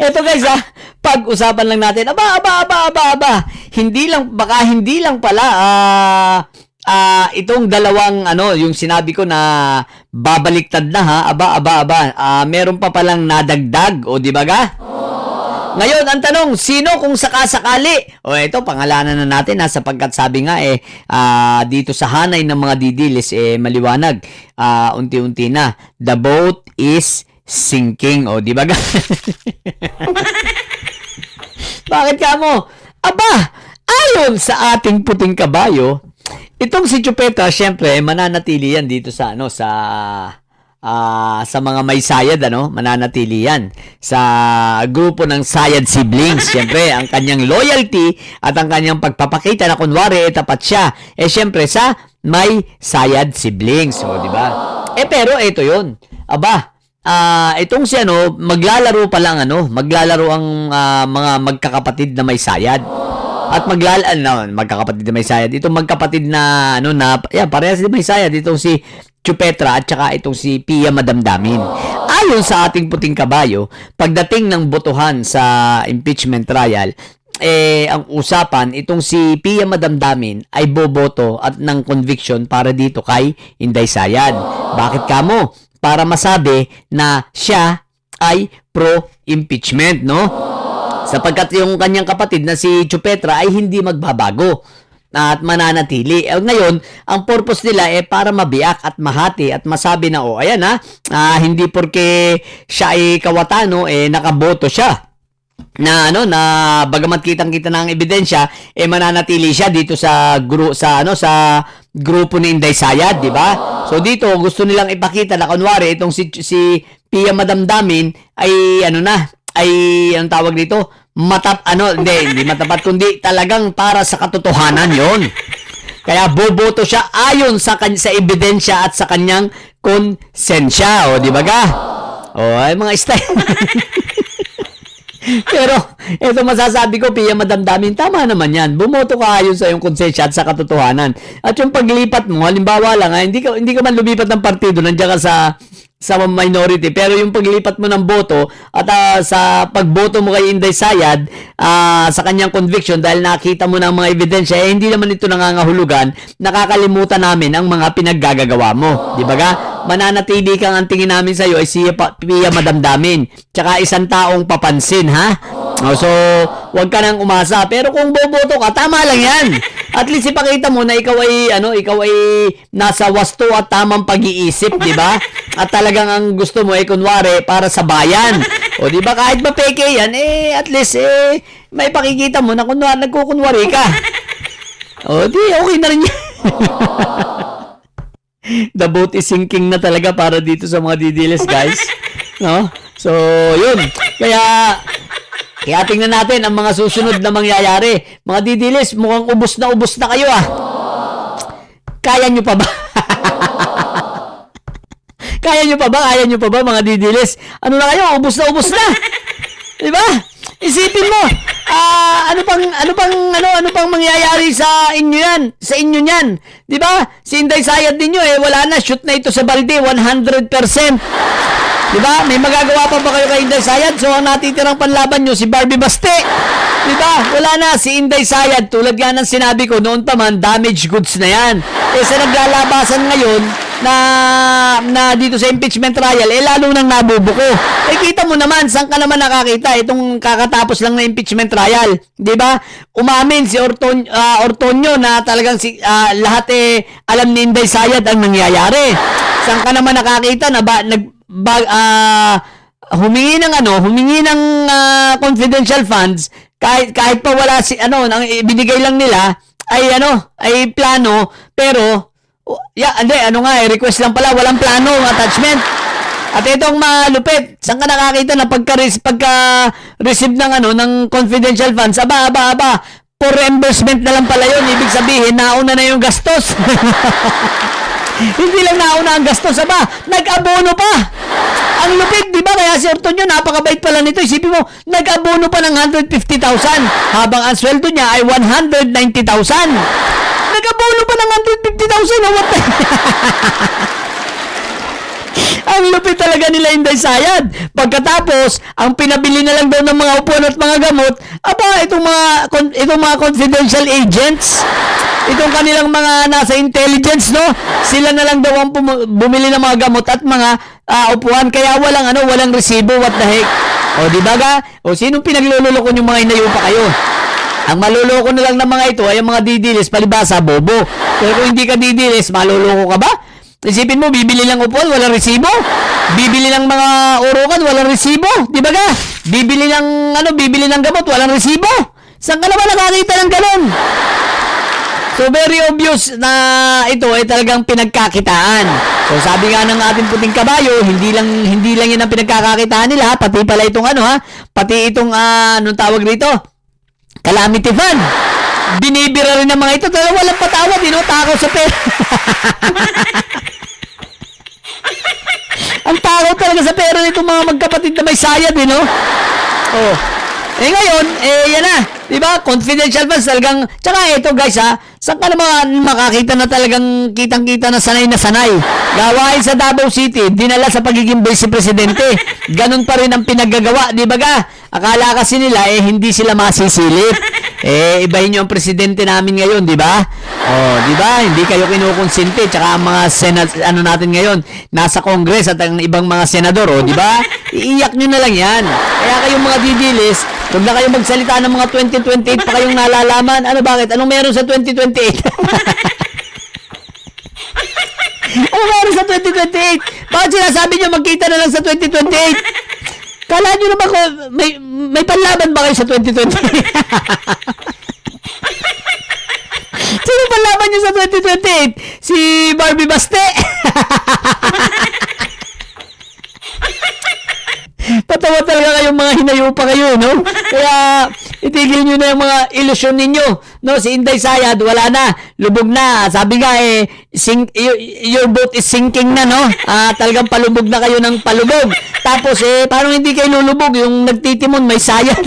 Eto guys pag-usapan lang natin. Aba. Hindi lang pala itong dalawang yung sinabi ko na babaliktad na ha. Meron pa palang nadagdag o di ba ga? Ngayon, ang tanong, sino kung sakasakali? O ito, pangalanan na natin sapagkat sabi nga dito sa hanay ng mga didilis maliwanag. Unti-unti na. The boat is sinking. O, di ba? Bakit ka mo? Ayon sa ating puting kabayo, itong si Chupeta, syempre, mananatili yan dito sa sa mga may sayad, mananatili yan sa grupo ng sayad siblings. Siyempre, ang kanyang loyalty at ang kanyang pagpapakita na kunwari tapat siya, siyempre sa may sayad siblings. O, di ba? Pero ito yun. Itong si maglalaro pa lang maglalaro ang mga magkakapatid na may sayad. At magkakapatid na may sayad. Itong magkapatid na parehas na may sayad. Itong si Chupetra at saka itong si Pia Madamdamin. Ayon sa ating puting kabayo, pagdating ng botohan sa impeachment trial, ang usapan, itong si Pia Madamdamin ay boboto at ng conviction para dito kay Inday Sayad. Bakit kamo? Para masabi na siya ay pro-impeachment, sapagkat yung kanyang kapatid na si Chupetra ay hindi magbabago at mananatili. Ngayon, ang purpose nila para mabiyak at mahati at masabi na hindi porke siya ay kawatano nakaboto siya na bagamat kitang-kita na ang ebidensya mananatili siya dito sa grupo ni Inday Sayad, di ba? So dito gusto nilang ipakita na kunwari itong si Pia Madamdamin ay anong tawag dito? Hindi matapat kundi talagang para sa katotohanan yon. Kaya boboto siya ayon sa ebidensya at sa kanyang konsensya. O, di ba ga? Ay mga style. Pero, ito masasabi ko, Pia Madamdamin, tama naman yan. Bumoto ka ayon sa iyong konsensya at sa katotohanan. At yung paglipat mo, halimbawa lang, hindi ka man lumipat ng partido, nandiyan ka sa minority, pero yung paglipat mo ng boto at sa pagboto mo kay Inday Sayad sa kanyang conviction dahil nakita mo ng mga ebidensya, hindi naman ito nangangahulugan, nakakalimutan namin ang mga pinaggagawa mo. Di ba ga? Mananatili kang ang tingin namin sa iyo ay si Pia Madamdamin. Tsaka isang taong papansin, ha? So, wag ka nang umasa. Pero kung boboto ka, tama lang yan. At least ipakita mo na ikaw ay nasa wasto at tamang pag-iisip, di ba? At talagang ang gusto mo kunwari para sa bayan. O di ba kahit ba peke yan, at least may pakikita mo na nagkukunwari ka. O di okay na rin yan. The boat is sinking na talaga para dito sa mga didiles, guys. So, yun. Kaya tingnan natin ang mga susunod na mangyayari. Mga didiles, mukhang ubos na kayo Kaya nyo pa ba? Kaya nyo pa ba mga didiles? Ano na kayo? Ubos na. Di ba? Isipin mo, ano pang mangyayari sa inyo yan? Sa inyo niyan. Di ba? Si Inday Sayad ninyo wala na, shoot na ito sa balde 100%. Di ba? May magagawa pa ba kayo kay Inday Sayad? So ang natitirang panlaban nyo si Barbie Baste. Di ba? Wala na si Inday Sayad, tulad nga ng sinabi ko noon pa man, damaged goods na yan. Sa naglalabasan ngayon na dito sa impeachment trial, lalo nang nabubuko. Kita mo naman, saan ka naman nakakita itong kakatapos lang na impeachment trial, di ba? Umamin si Ortonio na talagang lahat alam ni Inday Sayad ang nangyayari. Saan ka naman nakakita na humingi ng confidential funds kahit pa wala ang ibinigay lang nila ay plano, pero request lang pala, walang plano, attachment. At itong malupit, saan ka nakakita na pagka-receive ng confidential funds, for reimbursement na lang pala yun. Ibig sabihin, nauna na yung gastos. Hindi lang nauna ang gastos, nag-abono pa. Ang lupit, di ba? Kaya si Ortonio, napakabait pala nito. Isipin mo, nag-abono pa ng 150,000 habang ang sweldo niya ay 190,000. Nag-abono pa ng 150,000. What the Ang lupit talaga nila Inday Sayad. Pagkatapos, ang pinabili na lang daw ng mga upuan at mga gamot, itong mga confidential agents, itong kanilang mga nasa intelligence, no? Sila na lang daw ang bumili ng mga gamot at mga upuan. Kaya walang resibo. What the heck? O, di ba ga? O, sinong pinaglululoko yung mga inayupa kayo? Ang maluloko na lang ng mga ito ay ang mga didilis, palibasa, bobo. Pero kung hindi ka didilis, maluloko ka ba? Isipin mo, bibili lang upuan, walang resibo. Bibili lang mga urukan, walang resibo. Di ba ga? Bibili ng gamot, walang resibo. Saan ka naman nakakita ng ganun? So, very obvious na ito ay talagang pinagkakitaan. So, sabi nga ng ating puting kabayo, hindi lang yan ang pinagkakakitaan nila, pati pala itong pati itong, anong tawag rito? Calamity Fund. Binibira rin ng mga ito, talagang walang patawad, takaw sa pera. Ang takaw talaga sa pera nitong mga magkapatid na may sayad, Oh. Ngayon, yan na. Diba? Confidential funds talagang, tsaka ito guys saan ka naman makakita na talagang kitang-kita na sanay. Gawain sa Davao City, dinala sa pagiging vice presidente. Ganun pa rin ang pinaggagawa, di ba ga? Akala kasi nila, hindi sila masisilip. Ibahin nyo ang presidente namin ngayon, di ba? Oh, di ba? Hindi kayo kinukonsente, tsaka ang mga natin ngayon, nasa Congress at ang ibang mga senador, di ba? Iiyak nyo na lang yan. Kaya kayong mga didilis, huwag na kayong magsalita ng mga 2028 pa kayong nalalaman. Bakit? Anong meron sa 2028? Ano meron sa 2028? Bakit sinasabi nyo magkita na lang sa 2028? Kala nyo naman ko, may panlaban ba kayo sa 2028? Sino panlaban nyo sa 2028? Si Barbie Baste? Patawa talaga kayong mga hinayupa kayo, no? Kaya itigil nyo na yung mga ilusyon ninyo, no? Si Inday Sayad, wala na, lubog na. Sabi nga, your boat is sinking na, no? Talagang palubog na kayo ng palubog. Tapos, parang hindi kayo lulubog, yung nagtitimon may sayad.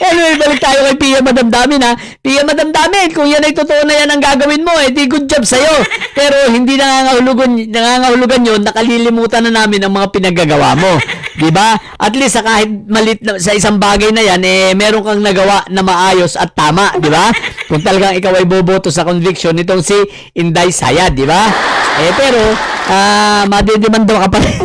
Anyway, balik tayo kay Pia Madamdamin Pia Madamdamin, kung yan ay totoo na yan ang gagawin mo, di good job sa'yo. Pero hindi nangangahulugan yun, nakalilimutan na namin ang mga pinaggagawa mo. Diba? At least kahit malit sa isang bagay na yan, meron kang nagawa na maayos at tama. Diba? Kung talagang ikaw ay boboto sa conviction nitong si Inday Sayad. Diba? Pero, madidimando ka pa rin.